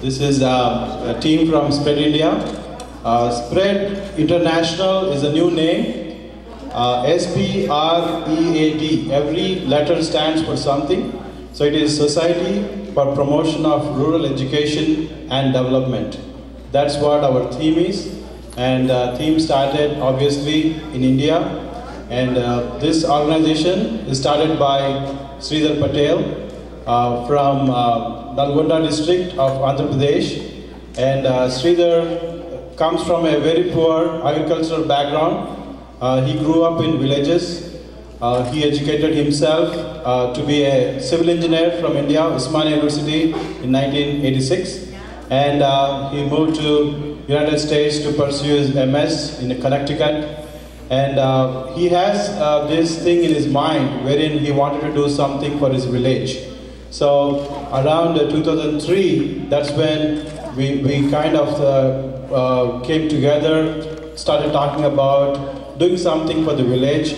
This is a team from Spread India. Spread International is a new name. SPREAD. Every letter stands for something. So it is Society for Promotion of Rural Education and Development. That's what our theme is. And theme started obviously in India. And this organization is started by Sridhar Patel from Nalgonda district of Andhra Pradesh. And Sridhar comes from a very poor agricultural background. He grew up in villages. He educated himself to be a civil engineer from India, Usmania University in 1986. And he moved to United States to pursue his MS in Connecticut. And he has this thing in his mind wherein he wanted to do something for his village. So around 2003, that's when we kind of came together, started talking about doing something for the village.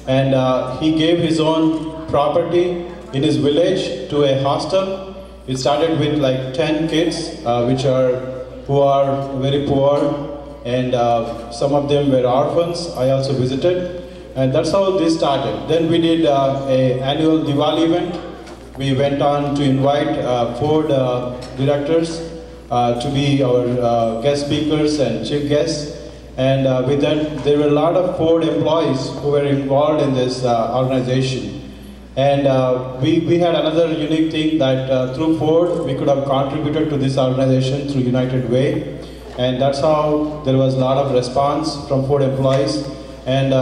And he gave his own property in his village to a hostel. It started with like 10 kids, who are very poor, and some of them were orphans. I also visited, and that's how this started. Then we did an annual Diwali event. We went on to invite four directors to be our guest speakers and chief guests. And with that, there were a lot of Ford employees who were involved in this organization. And we had another unique thing that through Ford, we could have contributed to this organization through United Way. And that's how there was a lot of response from Ford employees. And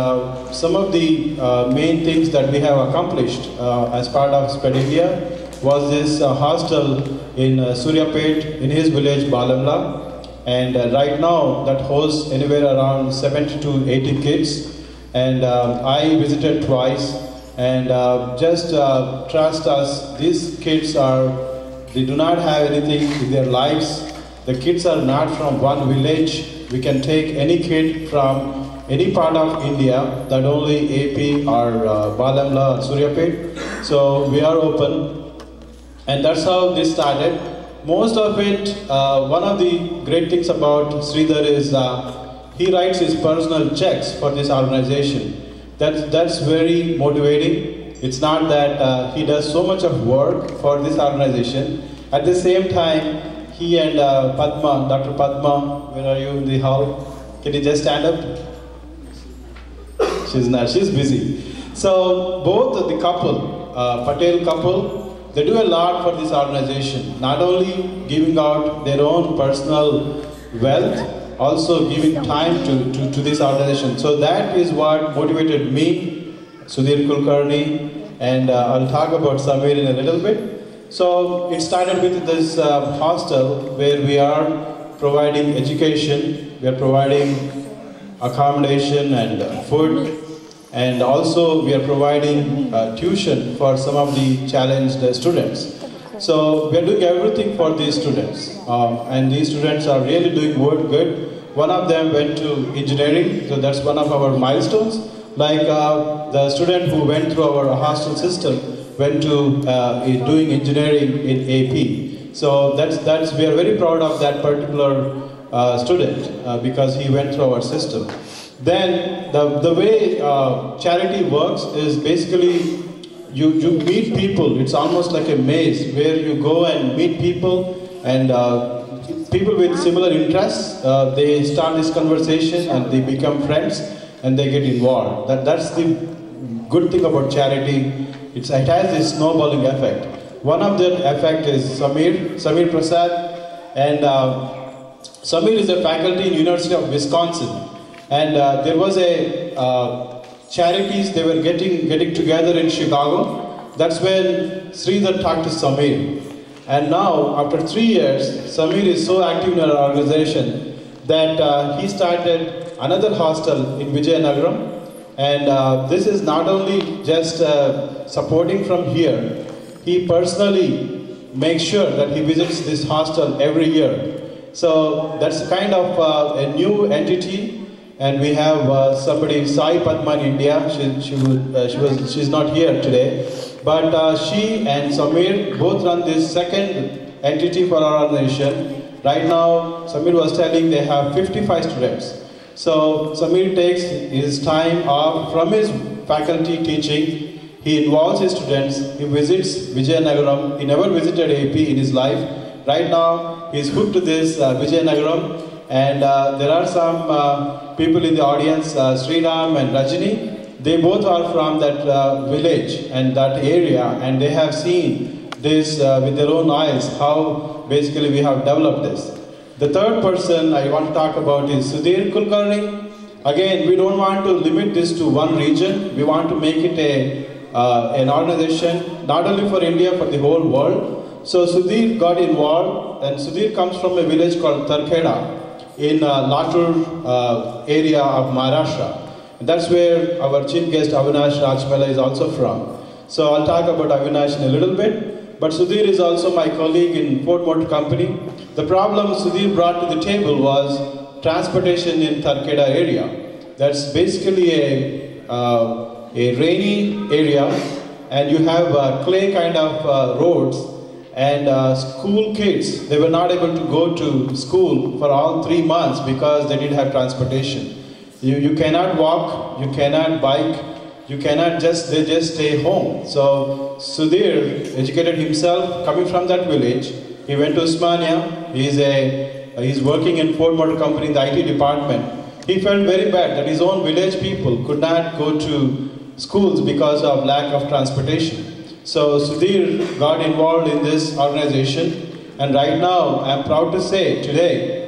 some of the main things that we have accomplished as part of Spread India was this hostel in Suryapet in his village, Balamla. And right now, that hosts anywhere around 70 to 80 kids. And I visited twice. And just trust us, these kids they do not have anything in their lives. The kids are not from one village. We can take any kid from any part of India, not only AP or Balamla or Suryapet. So we are open. And that's how this started. Most of it, one of the great things about Sridhar is he writes his personal checks for this organization. That's very motivating. It's not that he does so much of work for this organization. At the same time, he and Padma, Dr. Padma, where are you in the hall? Can you just stand up? She's not, she's busy. So both the couple, Patel couple, they do a lot for this organization. Not only giving out their own personal wealth, also giving time to this organization. So that is what motivated me, Sudhir Kulkarni, and I'll talk about Samir in a little bit. So it started with this hostel where we are providing education, we are providing accommodation and food, and also we are providing tuition for some of the challenged students. So we are doing everything for these students, and these students are really doing good. One of them went to engineering, so that's one of our milestones. Like the student who went through our hostel system went to doing engineering in AP. So we are very proud of that particular student because he went through our system. Then the way charity works is basically you meet people. It's almost like a maze where you go and meet people, and people with similar interests, they start this conversation and they become friends and they get involved. That's the good thing about charity. It has this snowballing effect. One of the effect is Samir Prasad, and Samir is a faculty in University of Wisconsin. And there was a charities they were getting together in Chicago. That's when Sridhar talked to Samir. And now, after 3 years, Samir is so active in our organization that he started another hostel in Vijayanagaram. And this is not only just supporting from here, he personally makes sure that he visits this hostel every year. So that's kind of a new entity. And we have somebody, Sai Padma in India. She's not here today. But she and Samir both run this second entity for our organization. Right now, Samir was telling they have 55 students. So Samir takes his time off from his faculty teaching. He involves his students. He visits Vijayanagaram. He never visited AP in his life. Right now, he's hooked to this Vijayanagaram. And there are some people in the audience, Sriram and Rajini. They both are from that village and that area, and they have seen this with their own eyes, how basically we have developed this. The third person I want to talk about is Sudhir Kulkarni. Again, we don't want to limit this to one region. We want to make it an organization, not only for India, for the whole world. So Sudhir got involved, and Sudhir comes from a village called Tarkheda in Latur area of Maharashtra. And that's where our chief guest Avinash Rajmala is also from. So I'll talk about Avinash in a little bit. But Sudhir is also my colleague in Ford Motor Company. The problem Sudhir brought to the table was transportation in Tarkheda area. That's basically a rainy area, and you have clay kind of roads, and school kids, they were not able to go to school for all 3 months because they didn't have transportation. You cannot walk, you cannot bike, you cannot they just stay home. So Sudhir educated himself coming from that village. He went to Usmania. He's working in Ford Motor Company in the IT department. He felt very bad that his own village people could not go to schools because of lack of transportation. So Sudhir got involved in this organization, and right now I'm proud to say today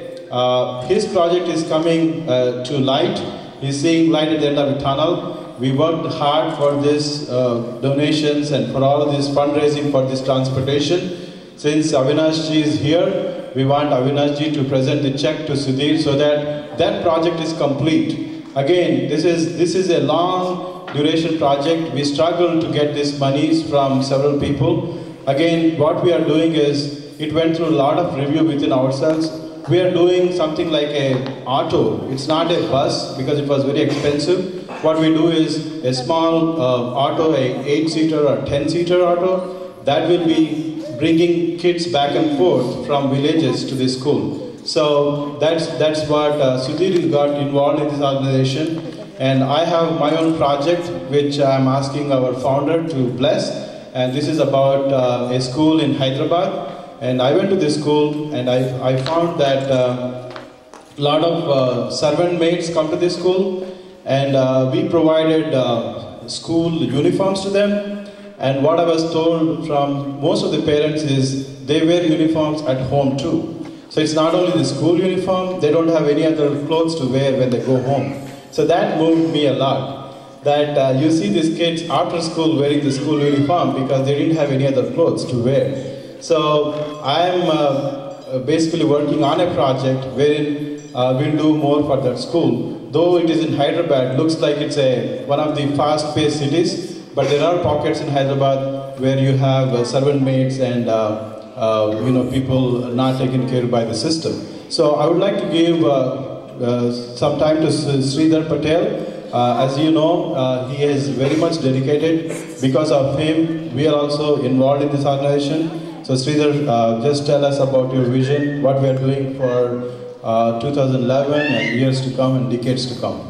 his project is coming to light. He's seeing light at the end of the tunnel. We worked hard for this donations and for all of this fundraising for this transportation. Since Avinash ji is here, we want Avinash ji to present the check to Sudhir so that that project is complete. Again, this is a long duration project. We struggled to get these monies from several people. Again, what we are doing is, it went through a lot of review within ourselves. We are doing something like an auto. It's not a bus because it was very expensive. What we do is a small auto, a 8-seater or 10-seater auto, that will be bringing kids back and forth from villages to the school. So that's what Sudhir got involved in this organization. And I have my own project which I'm asking our founder to bless. And this is about a school in Hyderabad. And I went to this school, and I found that a lot of servant maids come to this school, and we provided school uniforms to them. And what I was told from most of the parents is they wear uniforms at home too. So it's not only the school uniform, they don't have any other clothes to wear when they go home. So that moved me a lot, that you see these kids after school wearing the school uniform because they didn't have any other clothes to wear. So I'm basically working on a project wherein we'll do more for that school. Though it is in Hyderabad, looks like it's one of the fast-paced cities, but there are pockets in Hyderabad where you have servant maids and people not taken care of by the system. So I would like to give some time to Sridhar Patel. As you know, he is very much dedicated. Because of him, we are also involved in this organization. So Sridhar, just tell us about your vision, what we are doing for 2011 and years to come and decades to come.